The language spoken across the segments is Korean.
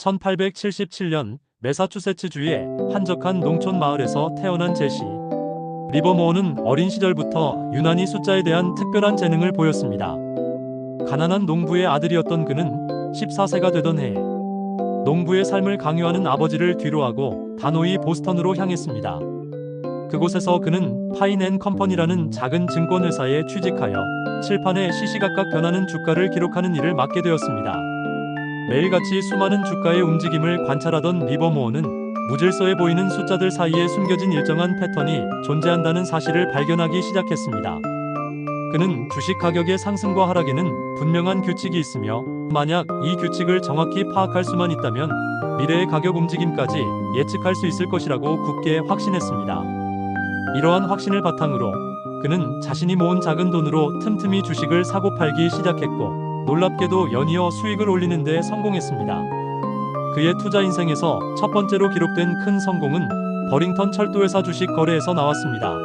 1877년 매사추세츠주의 한적한 농촌 마을에서 태어난 제시. 리버모어는 어린 시절부터 유난히 숫자에 대한 특별한 재능을 보였습니다. 가난한 농부의 아들이었던 그는 14세가 되던 해에 농부의 삶을 강요하는 아버지를 뒤로하고 단호히 보스턴으로 향했습니다. 그곳에서 그는 파인 앤 컴퍼니라는 작은 증권회사에 취직하여 칠판에 시시각각 변하는 주가를 기록하는 일을 맡게 되었습니다. 매일같이 수많은 주가의 움직임을 관찰하던 리버모어는 무질서해 보이는 숫자들 사이에 숨겨진 일정한 패턴이 존재한다는 사실을 발견하기 시작했습니다. 그는 주식 가격의 상승과 하락에는 분명한 규칙이 있으며 만약 이 규칙을 정확히 파악할 수만 있다면 미래의 가격 움직임까지 예측할 수 있을 것이라고 굳게 확신했습니다. 이러한 확신을 바탕으로 그는 자신이 모은 작은 돈으로 틈틈이 주식을 사고 팔기 시작했고 놀랍게도 연이어 수익을 올리는 데 성공했습니다. 그의 투자 인생에서 첫 번째로 기록된 큰 성공은 버링턴 철도회사 주식 거래에서 나왔습니다.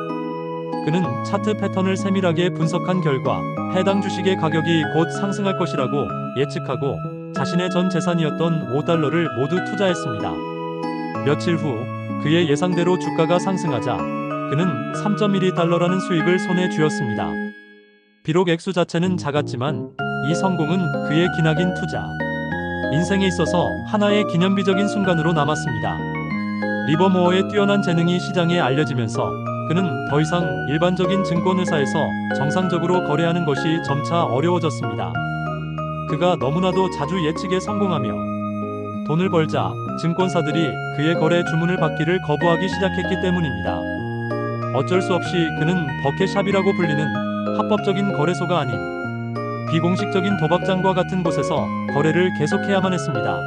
그는 차트 패턴을 세밀하게 분석한 결과 해당 주식의 가격이 곧 상승할 것이라고 예측하고 자신의 전 재산이었던 $5를 모두 투자했습니다. 며칠 후 그의 예상대로 주가가 상승하자 그는 $3.12라는 수익을 손에 쥐었습니다. 비록 액수 자체는 작았지만 이 성공은 그의 기나긴 투자 인생에 있어서 하나의 기념비적인 순간으로 남았습니다. 리버모어의 뛰어난 재능이 시장에 알려지면서 그는 더 이상 일반적인 증권회사에서 정상적으로 거래하는 것이 점차 어려워졌습니다. 그가 너무나도 자주 예측에 성공하며 돈을 벌자 증권사들이 그의 거래 주문을 받기를 거부하기 시작했기 때문입니다. 어쩔 수 없이 그는 버켓샵이라고 불리는 합법적인 거래소가 아닌 비공식적인 도박장과 같은 곳에서 거래를 계속해야만 했습니다.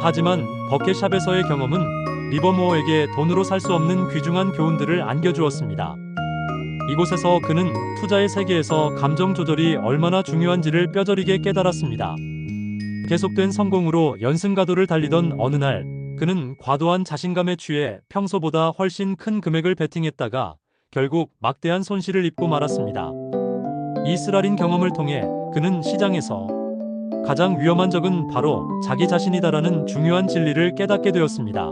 하지만 버켓샵에서의 경험은 리버모어에게 돈으로 살 수 없는 귀중한 교훈들을 안겨주었습니다. 이곳에서 그는 투자의 세계에서 감정 조절이 얼마나 중요한지를 뼈저리게 깨달았습니다. 계속된 성공으로 연승가도를 달리던 어느 날 그는 과도한 자신감에 취해 평소보다 훨씬 큰 금액을 베팅했다가 결국 막대한 손실을 입고 말았습니다. 이 쓰라린 경험을 통해 그는 시장에서 가장 위험한 적은 바로 자기 자신이다라는 중요한 진리를 깨닫게 되었습니다.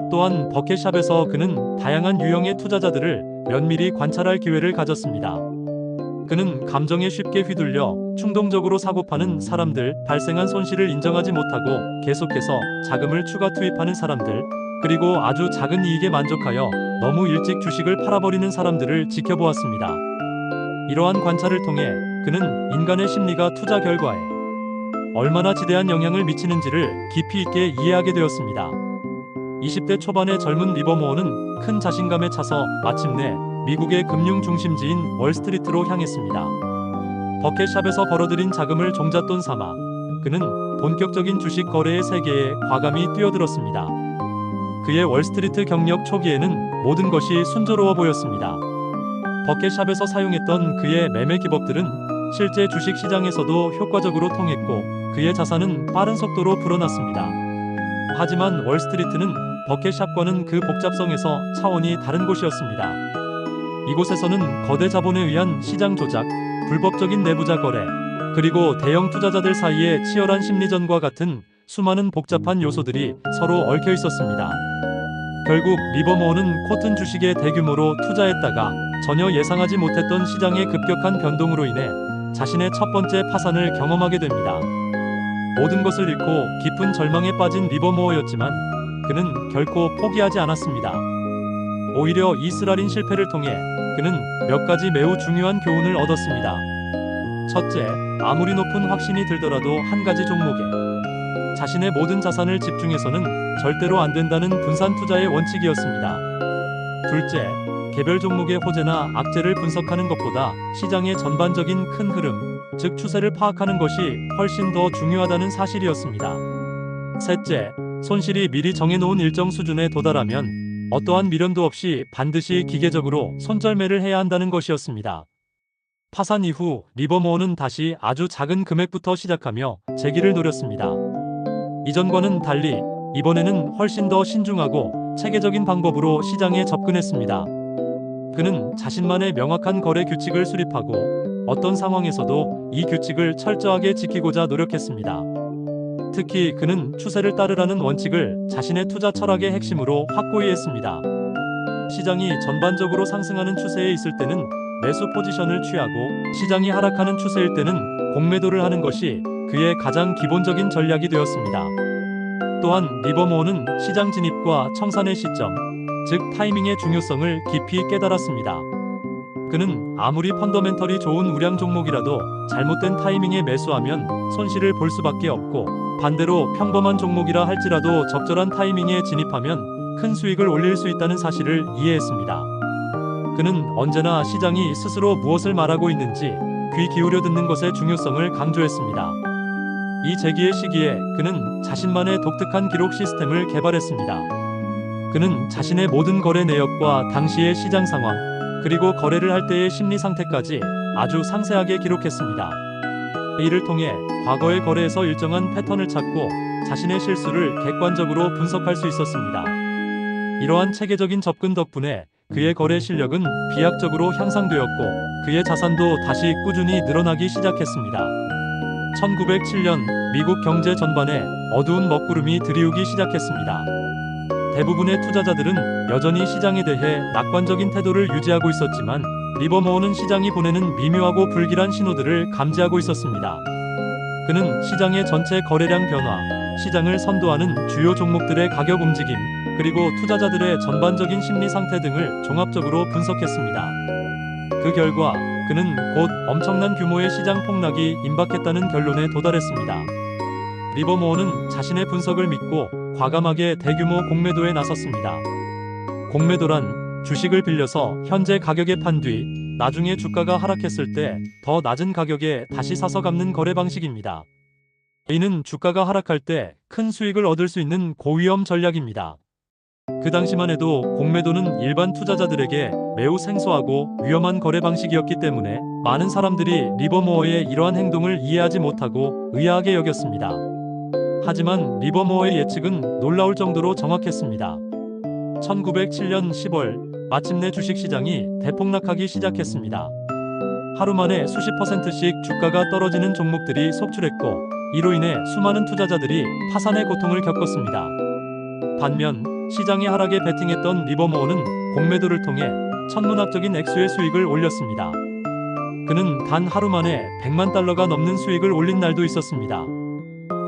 또한 버켓샵에서 그는 다양한 유형의 투자자들을 면밀히 관찰할 기회를 가졌습니다. 그는 감정에 쉽게 휘둘려 충동적으로 사고파는 사람들, 발생한 손실을 인정하지 못하고 계속해서 자금을 추가 투입하는 사람들, 그리고 아주 작은 이익에 만족하여 너무 일찍 주식을 팔아버리는 사람들을 지켜보았습니다. 이러한 관찰을 통해 그는 인간의 심리가 투자 결과에 얼마나 지대한 영향을 미치는지를 깊이 있게 이해하게 되었습니다. 20대 초반의 젊은 리버모어는 큰 자신감에 차서 마침내 미국의 금융 중심지인 월스트리트로 향했습니다. 버켓샵에서 벌어들인 자금을 종잣돈 삼아 그는 본격적인 주식 거래의 세계에 과감히 뛰어들었습니다. 그의 월스트리트 경력 초기에는 모든 것이 순조로워 보였습니다. 버켓샵에서 사용했던 그의 매매 기법들은 실제 주식 시장에서도 효과적으로 통했고 그의 자산은 빠른 속도로 불어났습니다. 하지만 월스트리트는 버켓샵과는 그 복잡성에서 차원이 다른 곳이었습니다. 이곳에서는 거대 자본에 의한 시장 조작, 불법적인 내부자 거래, 그리고 대형 투자자들 사이의 치열한 심리전과 같은 수많은 복잡한 요소들이 서로 얽혀 있었습니다. 결국 리버모어는 코튼 주식에 대규모로 투자했다가 전혀 예상하지 못했던 시장의 급격한 변동으로 인해 자신의 첫 번째 파산을 경험하게 됩니다. 모든 것을 잃고 깊은 절망에 빠진 리버모어였지만 그는 결코 포기하지 않았습니다. 오히려 이 쓰라린 실패를 통해 그는 몇 가지 매우 중요한 교훈을 얻었습니다. 첫째, 아무리 높은 확신이 들더라도 한 가지 종목에 자신의 모든 자산을 집중해서는 절대로 안 된다는 분산 투자의 원칙이었습니다. 둘째, 개별 종목의 호재나 악재를 분석하는 것보다 시장의 전반적인 큰 흐름, 즉 추세를 파악하는 것이 훨씬 더 중요하다는 사실이었습니다. 셋째, 손실이 미리 정해놓은 일정 수준에 도달하면 어떠한 미련도 없이 반드시 기계적으로 손절매를 해야 한다는 것이었습니다. 파산 이후 리버모어는 다시 아주 작은 금액부터 시작하며 재기를 노렸습니다. 이전과는 달리 이번에는 훨씬 더 신중하고 체계적인 방법으로 시장에 접근했습니다. 그는 자신만의 명확한 거래 규칙을 수립하고 어떤 상황에서도 이 규칙을 철저하게 지키고자 노력했습니다. 특히 그는 추세를 따르라는 원칙을 자신의 투자 철학의 핵심으로 확고히 했습니다. 시장이 전반적으로 상승하는 추세에 있을 때는 매수 포지션을 취하고 시장이 하락하는 추세일 때는 공매도를 하는 것이 그의 가장 기본적인 전략이 되었습니다. 또한 리버모어는 시장 진입과 청산의 시점, 즉 타이밍의 중요성을 깊이 깨달았습니다. 그는 아무리 펀더멘털이 좋은 우량 종목이라도 잘못된 타이밍에 매수하면 손실을 볼 수밖에 없고, 반대로 평범한 종목이라 할지라도 적절한 타이밍에 진입하면 큰 수익을 올릴 수 있다는 사실을 이해했습니다. 그는 언제나 시장이 스스로 무엇을 말하고 있는지 귀 기울여 듣는 것의 중요성을 강조했습니다. 이 재기의 시기에 그는 자신만의 독특한 기록 시스템을 개발했습니다. 그는 자신의 모든 거래 내역과 당시의 시장 상황, 그리고 거래를 할 때의 심리 상태까지 아주 상세하게 기록했습니다. 이를 통해 과거의 거래에서 일정한 패턴을 찾고 자신의 실수를 객관적으로 분석할 수 있었습니다. 이러한 체계적인 접근 덕분에 그의 거래 실력은 비약적으로 향상되었고 그의 자산도 다시 꾸준히 늘어나기 시작했습니다. 1907년 미국 경제 전반에 어두운 먹구름이 들이우기 시작했습니다. 대부분의 투자자들은 여전히 시장에 대해 낙관적인 태도를 유지하고 있었지만 리버모어는 시장이 보내는 미묘하고 불길한 신호들을 감지하고 있었습니다. 그는 시장의 전체 거래량 변화, 시장을 선도하는 주요 종목들의 가격 움직임, 그리고 투자자들의 전반적인 심리 상태 등을 종합적으로 분석했습니다. 그 결과 그는 곧 엄청난 규모의 시장 폭락이 임박했다는 결론에 도달했습니다. 리버모어는 자신의 분석을 믿고 과감하게 대규모 공매도에 나섰습니다. 공매도란 주식을 빌려서 현재 가격에 판 뒤 나중에 주가가 하락했을 때 더 낮은 가격에 다시 사서 갚는 거래 방식입니다. 이는 주가가 하락할 때 큰 수익을 얻을 수 있는 고위험 전략입니다. 그 당시만 해도 공매도는 일반 투자자들에게 매우 생소하고 위험한 거래 방식이었기 때문에 많은 사람들이 리버모어의 이러한 행동을 이해하지 못하고 의아하게 여겼습니다. 하지만 리버모어의 예측은 놀라울 정도로 정확했습니다. 1907년 10월 마침내 주식시장이 대폭락하기 시작했습니다. 하루 만에 수십 %씩 주가가 떨어지는 종목들이 속출했고 이로 인해 수많은 투자자들이 파산의 고통을 겪었습니다. 반면 시장의 하락에 베팅했던 리버모어는 공매도를 통해 천문학적인 액수의 수익을 올렸습니다. 그는 단 하루 만에 100만 달러가 넘는 수익을 올린 날도 있었습니다.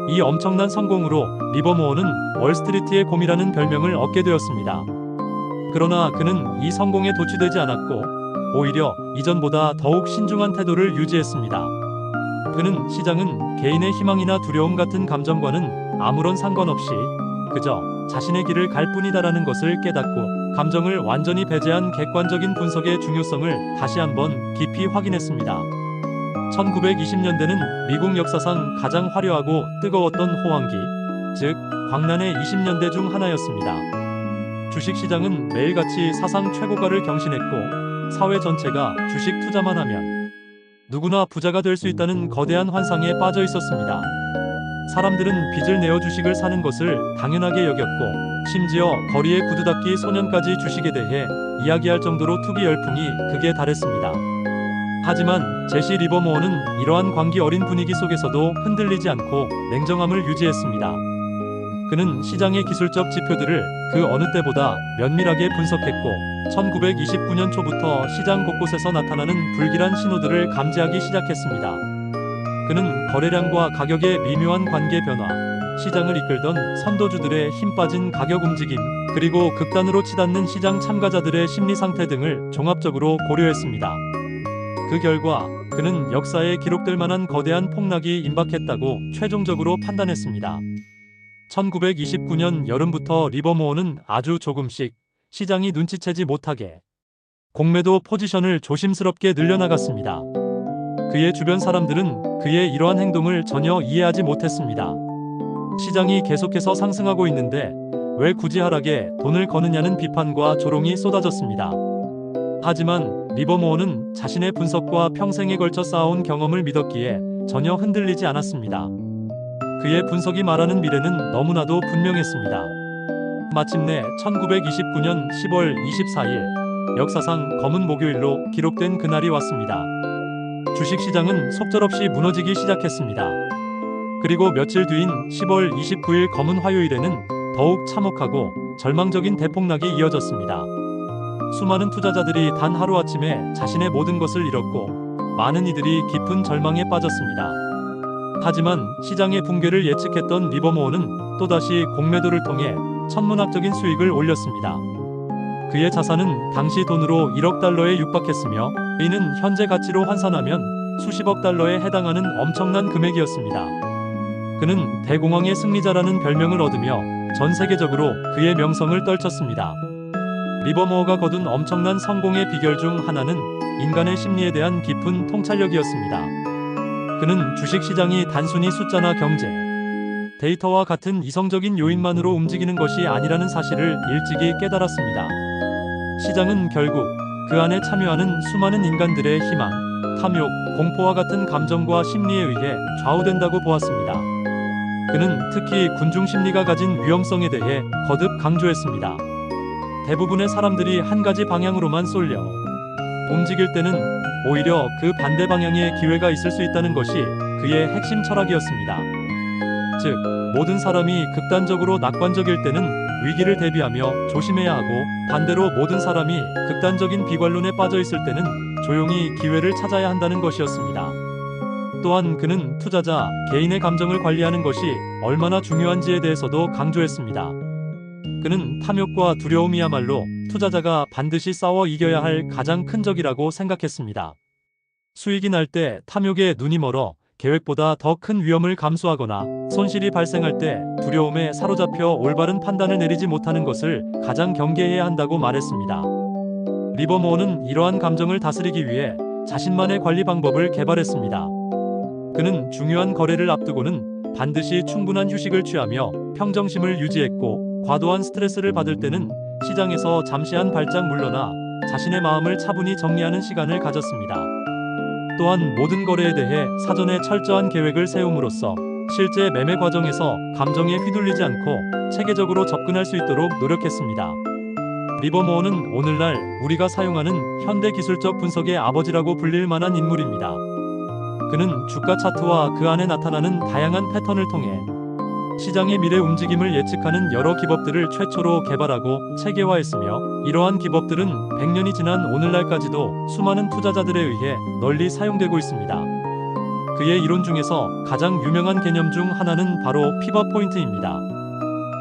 이 엄청난 성공으로 리버모어는 월스트리트의 곰이라는 별명을 얻게 되었습니다. 그러나 그는 이 성공에 도취되지 않았고 오히려 이전보다 더욱 신중한 태도를 유지했습니다. 그는 시장은 개인의 희망이나 두려움 같은 감정과는 아무런 상관없이 그저 자신의 길을 갈 뿐이다라는 것을 깨닫고 감정을 완전히 배제한 객관적인 분석의 중요성을 다시 한번 깊이 확인했습니다. 1920년대는 미국 역사상 가장 화려하고 뜨거웠던 호황기, 즉 광란의 20년대 중 하나였습니다. 주식시장은 매일같이 사상 최고가를 경신했고 사회 전체가 주식 투자만 하면 누구나 부자가 될 수 있다는 거대한 환상에 빠져 있었습니다. 사람들은 빚을 내어 주식을 사는 것을 당연하게 여겼고 심지어 거리의 구두닦이 소년까지 주식에 대해 이야기할 정도로 투기 열풍이 극에 달했습니다. 하지만 제시 리버모어는 이러한 광기 어린 분위기 속에서도 흔들리지 않고 냉정함을 유지했습니다. 그는 시장의 기술적 지표들을 그 어느 때보다 면밀하게 분석했고 1929년 초부터 시장 곳곳에서 나타나는 불길한 신호들을 감지하기 시작했습니다. 그는 거래량과 가격의 미묘한 관계 변화, 시장을 이끌던 선도주들의 힘 빠진 가격 움직임, 그리고 극단으로 치닫는 시장 참가자들의 심리 상태 등을 종합적으로 고려했습니다. 그 결과 그는 역사에 기록될 만한 거대한 폭락이 임박했다고 최종적으로 판단했습니다. 1929년 여름부터 리버모어는 아주 조금씩 시장이 눈치채지 못하게 공매도 포지션을 조심스럽게 늘려나갔습니다. 그의 주변 사람들은 그의 이러한 행동을 전혀 이해하지 못했습니다. 시장이 계속해서 상승하고 있는데 왜 굳이 하락에 돈을 거느냐는 비판과 조롱이 쏟아졌습니다. 하지만 리버모어는 자신의 분석과 평생에 걸쳐 쌓아온 경험을 믿었기에 전혀 흔들리지 않았습니다. 그의 분석이 말하는 미래는 너무나도 분명했습니다. 마침내 1929년 10월 24일 역사상 검은 목요일로 기록된 그날이 왔습니다. 주식시장은 속절없이 무너지기 시작했습니다. 그리고 며칠 뒤인 10월 29일 검은 화요일에는 더욱 참혹하고 절망적인 대폭락이 이어졌습니다. 수많은 투자자들이 단 하루아침에 자신의 모든 것을 잃었고 많은 이들이 깊은 절망에 빠졌습니다. 하지만 시장의 붕괴를 예측했던 리버모어는 또다시 공매도를 통해 천문학적인 수익을 올렸습니다. 그의 자산은 당시 돈으로 1억 달러에 육박했으며 이는 현재 가치로 환산하면 수십억 달러에 해당하는 엄청난 금액이었습니다. 그는 대공황의 승리자라는 별명을 얻으며 전 세계적으로 그의 명성을 떨쳤습니다. 리버모어가 거둔 엄청난 성공의 비결 중 하나는 인간의 심리에 대한 깊은 통찰력이었습니다. 그는 주식시장이 단순히 숫자나 경제, 데이터와 같은 이성적인 요인만으로 움직이는 것이 아니라는 사실을 일찍이 깨달았습니다. 시장은 결국 그 안에 참여하는 수많은 인간들의 희망, 탐욕, 공포와 같은 감정과 심리에 의해 좌우된다고 보았습니다. 그는 특히 군중 심리가 가진 위험성에 대해 거듭 강조했습니다. 대부분의 사람들이 한 가지 방향으로만 쏠려 움직일 때는 오히려 그 반대 방향의 기회가 있을 수 있다는 것이 그의 핵심 철학이었습니다. 즉, 모든 사람이 극단적으로 낙관적일 때는 위기를 대비하며 조심해야 하고 반대로 모든 사람이 극단적인 비관론에 빠져 있을 때는 조용히 기회를 찾아야 한다는 것이었습니다. 또한 그는 투자자, 개인의 감정을 관리하는 것이 얼마나 중요한지에 대해서도 강조했습니다. 그는 탐욕과 두려움이야말로 투자자가 반드시 싸워 이겨야 할 가장 큰 적이라고 생각했습니다. 수익이 날 때 탐욕에 눈이 멀어 계획보다 더 큰 위험을 감수하거나 손실이 발생할 때 두려움에 사로잡혀 올바른 판단을 내리지 못하는 것을 가장 경계해야 한다고 말했습니다. 리버모어는 이러한 감정을 다스리기 위해 자신만의 관리 방법을 개발했습니다. 그는 중요한 거래를 앞두고는 반드시 충분한 휴식을 취하며 평정심을 유지했고 과도한 스트레스를 받을 때는 시장에서 잠시 한 발짝 물러나 자신의 마음을 차분히 정리하는 시간을 가졌습니다. 또한 모든 거래에 대해 사전에 철저한 계획을 세움으로써 실제 매매 과정에서 감정에 휘둘리지 않고 체계적으로 접근할 수 있도록 노력했습니다. 리버모어는 오늘날 우리가 사용하는 현대 기술적 분석의 아버지라고 불릴 만한 인물입니다. 그는 주가 차트와 그 안에 나타나는 다양한 패턴을 통해 시장의 미래 움직임을 예측하는 여러 기법들을 최초로 개발하고 체계화했으며 이러한 기법들은 100년이 지난 오늘날까지도 수많은 투자자들에 의해 널리 사용되고 있습니다. 그의 이론 중에서 가장 유명한 개념 중 하나는 바로 피벗 포인트입니다.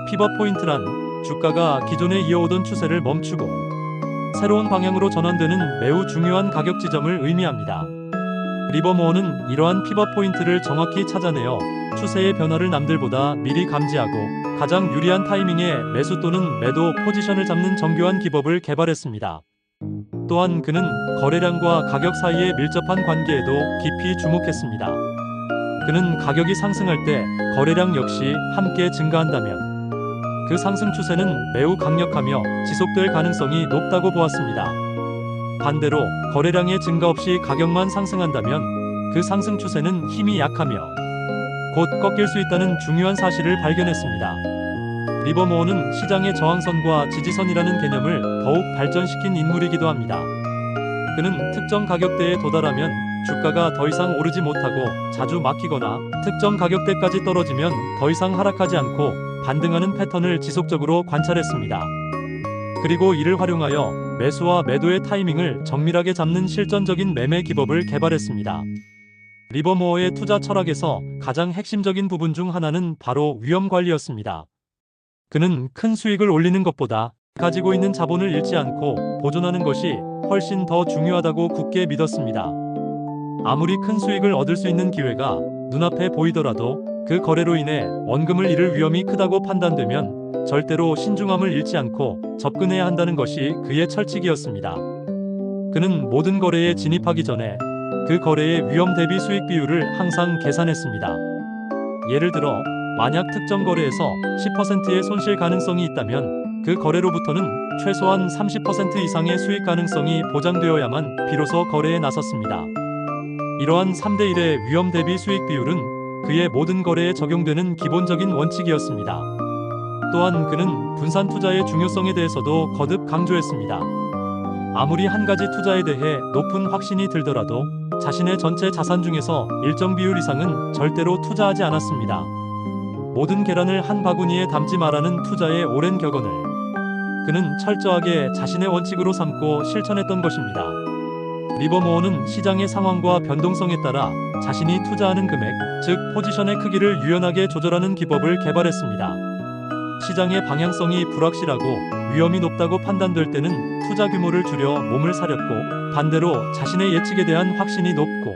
피벗 포인트란 주가가 기존에 이어오던 추세를 멈추고 새로운 방향으로 전환되는 매우 중요한 가격 지점을 의미합니다. 리버모어는 이러한 피벗 포인트를 정확히 찾아내어 추세의 변화를 남들보다 미리 감지하고 가장 유리한 타이밍에 매수 또는 매도 포지션을 잡는 정교한 기법을 개발했습니다. 또한 그는 거래량과 가격 사이의 밀접한 관계에도 깊이 주목했습니다. 그는 가격이 상승할 때 거래량 역시 함께 증가한다면 그 상승 추세는 매우 강력하며 지속될 가능성이 높다고 보았습니다. 반대로 거래량의 증가 없이 가격만 상승한다면 그 상승 추세는 힘이 약하며 곧 꺾일 수 있다는 중요한 사실을 발견했습니다. 리버모어는 시장의 저항선과 지지선이라는 개념을 더욱 발전시킨 인물이기도 합니다. 그는 특정 가격대에 도달하면 주가가 더 이상 오르지 못하고 자주 막히거나 특정 가격대까지 떨어지면 더 이상 하락하지 않고 반등하는 패턴을 지속적으로 관찰했습니다. 그리고 이를 활용하여 매수와 매도의 타이밍을 정밀하게 잡는 실전적인 매매 기법을 개발했습니다. 리버모어의 투자 철학에서 가장 핵심적인 부분 중 하나는 바로 위험 관리였습니다. 그는 큰 수익을 올리는 것보다 가지고 있는 자본을 잃지 않고 보존하는 것이 훨씬 더 중요하다고 굳게 믿었습니다. 아무리 큰 수익을 얻을 수 있는 기회가 눈앞에 보이더라도 그 거래로 인해 원금을 잃을 위험이 크다고 판단되면 절대로 신중함을 잃지 않고 접근해야 한다는 것이 그의 철칙이었습니다. 그는 모든 거래에 진입하기 전에 그 거래의 위험 대비 수익 비율을 항상 계산했습니다. 예를 들어 만약 특정 거래에서 10%의 손실 가능성이 있다면 그 거래로부터는 최소한 30% 이상의 수익 가능성이 보장되어야만 비로소 거래에 나섰습니다. 이러한 3대1의 위험 대비 수익 비율은 그의 모든 거래에 적용되는 기본적인 원칙이었습니다. 또한 그는 분산 투자의 중요성에 대해서도 거듭 강조했습니다. 아무리 한 가지 투자에 대해 높은 확신이 들더라도 자신의 전체 자산 중에서 일정 비율 이상은 절대로 투자하지 않았습니다. 모든 계란을 한 바구니에 담지 말라는 투자의 오랜 격언을 그는 철저하게 자신의 원칙으로 삼고 실천했던 것입니다. 리버모어는 시장의 상황과 변동성에 따라 자신이 투자하는 금액, 즉 포지션의 크기를 유연하게 조절하는 기법을 개발했습니다. 시장의 방향성이 불확실하고 위험이 높다고 판단될 때는 투자 규모를 줄여 몸을 사렸고, 반대로 자신의 예측에 대한 확신이 높고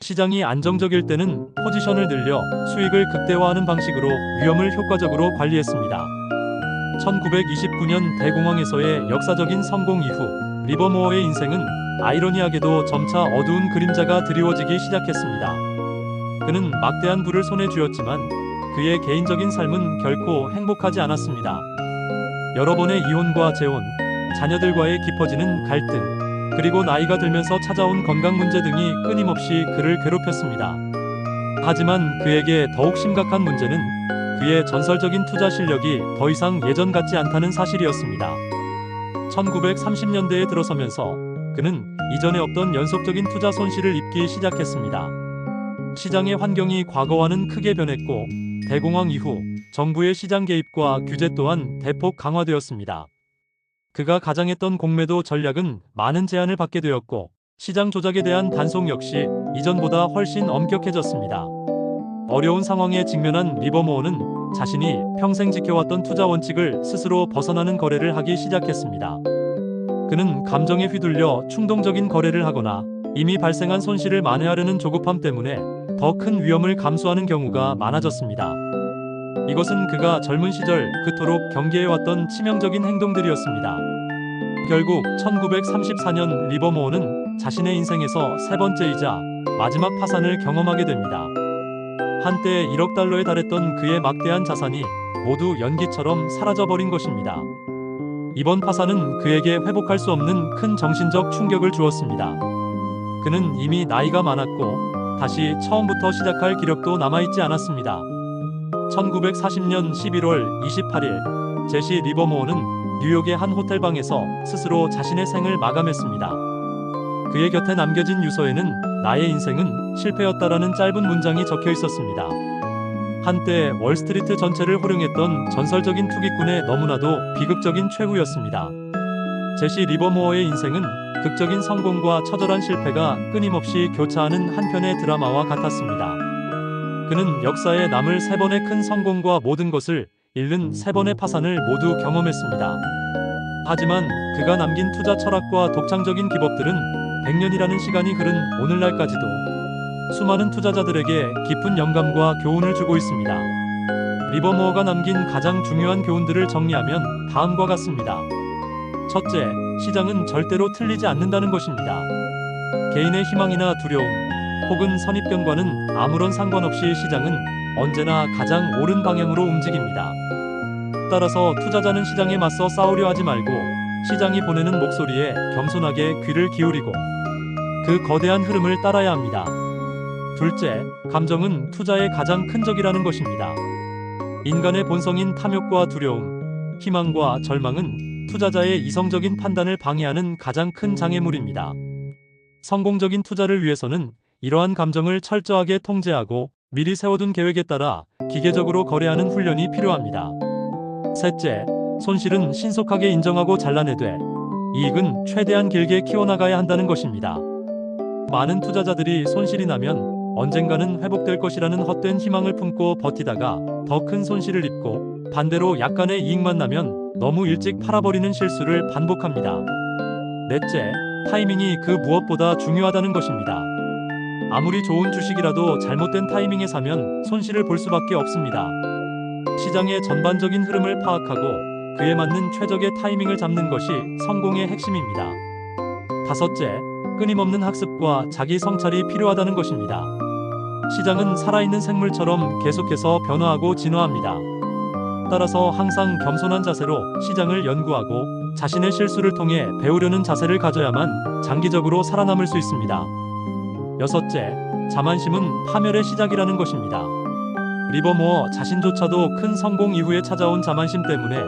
시장이 안정적일 때는 포지션을 늘려 수익을 극대화하는 방식으로 위험을 효과적으로 관리했습니다. 1929년 대공황에서의 역사적인 성공 이후 리버모어의 인생은 아이러니하게도 점차 어두운 그림자가 드리워지기 시작했습니다. 그는 막대한 부를 손에 쥐었지만 그의 개인적인 삶은 결코 행복하지 않았습니다. 여러 번의 이혼과 재혼, 자녀들과의 깊어지는 갈등, 그리고 나이가 들면서 찾아온 건강 문제 등이 끊임없이 그를 괴롭혔습니다. 하지만 그에게 더욱 심각한 문제는 그의 전설적인 투자 실력이 더 이상 예전 같지 않다는 사실이었습니다. 1930년대에 들어서면서 그는 이전에 없던 연속적인 투자 손실을 입기 시작했습니다. 시장의 환경이 과거와는 크게 변했고, 대공황 이후 정부의 시장 개입과 규제 또한 대폭 강화되었습니다. 그가 가장했던 공매도 전략은 많은 제한을 받게 되었고, 시장 조작에 대한 단속 역시 이전보다 훨씬 엄격해졌습니다. 어려운 상황에 직면한 리버모어는 자신이 평생 지켜왔던 투자 원칙을 스스로 벗어나는 거래를 하기 시작했습니다. 그는 감정에 휘둘려 충동적인 거래를 하거나 이미 발생한 손실을 만회하려는 조급함 때문에 더 큰 위험을 감수하는 경우가 많아졌습니다. 이것은 그가 젊은 시절 그토록 경계해왔던 치명적인 행동들이었습니다. 결국 1934년 리버모어는 자신의 인생에서 세 번째이자 마지막 파산을 경험하게 됩니다. 한때 1억 달러에 달했던 그의 막대한 자산이 모두 연기처럼 사라져버린 것입니다. 이번 파산은 그에게 회복할 수 없는 큰 정신적 충격을 주었습니다. 그는 이미 나이가 많았고 다시 처음부터 시작할 기력도 남아있지 않았습니다. 1940년 11월 28일 제시 리버모어는 뉴욕의 한 호텔방에서 스스로 자신의 생을 마감했습니다. 그의 곁에 남겨진 유서에는 나의 인생은 실패였다라는 짧은 문장이 적혀 있었습니다. 한때 월스트리트 전체를 호령했던 전설적인 투기꾼의 너무나도 비극적인 최후였습니다. 제시 리버모어의 인생은 극적인 성공과 처절한 실패가 끊임없이 교차하는 한 편의 드라마와 같았습니다. 그는 역사에 남을 세 번의 큰 성공과 모든 것을 잃는 세 번의 파산을 모두 경험했습니다. 하지만 그가 남긴 투자 철학과 독창적인 기법들은 100년이라는 시간이 흐른 오늘날까지도 수많은 투자자들에게 깊은 영감과 교훈을 주고 있습니다. 리버모어가 남긴 가장 중요한 교훈들을 정리하면 다음과 같습니다. 첫째, 시장은 절대로 틀리지 않는다는 것입니다. 개인의 희망이나 두려움, 혹은 선입견과는 아무런 상관없이 시장은 언제나 가장 옳은 방향으로 움직입니다. 따라서 투자자는 시장에 맞서 싸우려 하지 말고 시장이 보내는 목소리에 겸손하게 귀를 기울이고 그 거대한 흐름을 따라야 합니다. 둘째, 감정은 투자의 가장 큰 적이라는 것입니다. 인간의 본성인 탐욕과 두려움, 희망과 절망은 투자자의 이성적인 판단을 방해하는 가장 큰 장애물입니다. 성공적인 투자를 위해서는 이러한 감정을 철저하게 통제하고 미리 세워둔 계획에 따라 기계적으로 거래하는 훈련이 필요합니다. 셋째, 손실은 신속하게 인정하고 잘라내되 이익은 최대한 길게 키워나가야 한다는 것입니다. 많은 투자자들이 손실이 나면 언젠가는 회복될 것이라는 헛된 희망을 품고 버티다가 더 큰 손실을 입고, 반대로 약간의 이익만 나면 너무 일찍 팔아버리는 실수를 반복합니다. 넷째, 타이밍이 그 무엇보다 중요하다는 것입니다. 아무리 좋은 주식이라도 잘못된 타이밍에 사면 손실을 볼 수밖에 없습니다. 시장의 전반적인 흐름을 파악하고 그에 맞는 최적의 타이밍을 잡는 것이 성공의 핵심입니다. 다섯째, 끊임없는 학습과 자기 성찰이 필요하다는 것입니다. 시장은 살아있는 생물처럼 계속해서 변화하고 진화합니다. 따라서 항상 겸손한 자세로 시장을 연구하고 자신의 실수를 통해 배우려는 자세를 가져야만 장기적으로 살아남을 수 있습니다. 여섯째, 자만심은 파멸의 시작이라는 것입니다. 리버모어 자신조차도 큰 성공 이후에 찾아온 자만심 때문에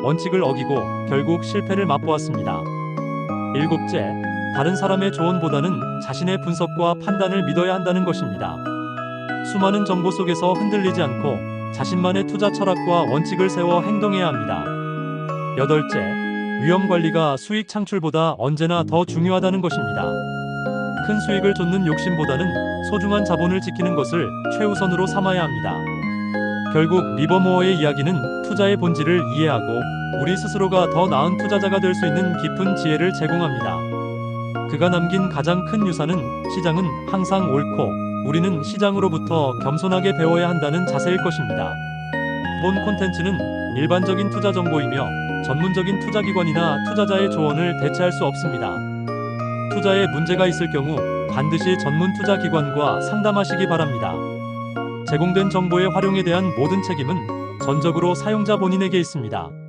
원칙을 어기고 결국 실패를 맛보았습니다. 일곱째, 다른 사람의 조언보다는 자신의 분석과 판단을 믿어야 한다는 것입니다. 수많은 정보 속에서 흔들리지 않고 자신만의 투자 철학과 원칙을 세워 행동해야 합니다. 여덟째, 위험 관리가 수익 창출보다 언제나 더 중요하다는 것입니다. 큰 수익을 쫓는 욕심보다는 소중한 자본을 지키는 것을 최우선으로 삼아야 합니다. 결국 리버모어의 이야기는 투자의 본질을 이해하고 우리 스스로가 더 나은 투자자가 될 수 있는 깊은 지혜를 제공합니다. 그가 남긴 가장 큰 유산은 시장은 항상 옳고 우리는 시장으로부터 겸손하게 배워야 한다는 자세일 것입니다. 본 콘텐츠는 일반적인 투자 정보이며 전문적인 투자기관이나 투자자의 조언을 대체할 수 없습니다. 투자에 문제가 있을 경우 반드시 전문 투자기관과 상담하시기 바랍니다. 제공된 정보의 활용에 대한 모든 책임은 전적으로 사용자 본인에게 있습니다.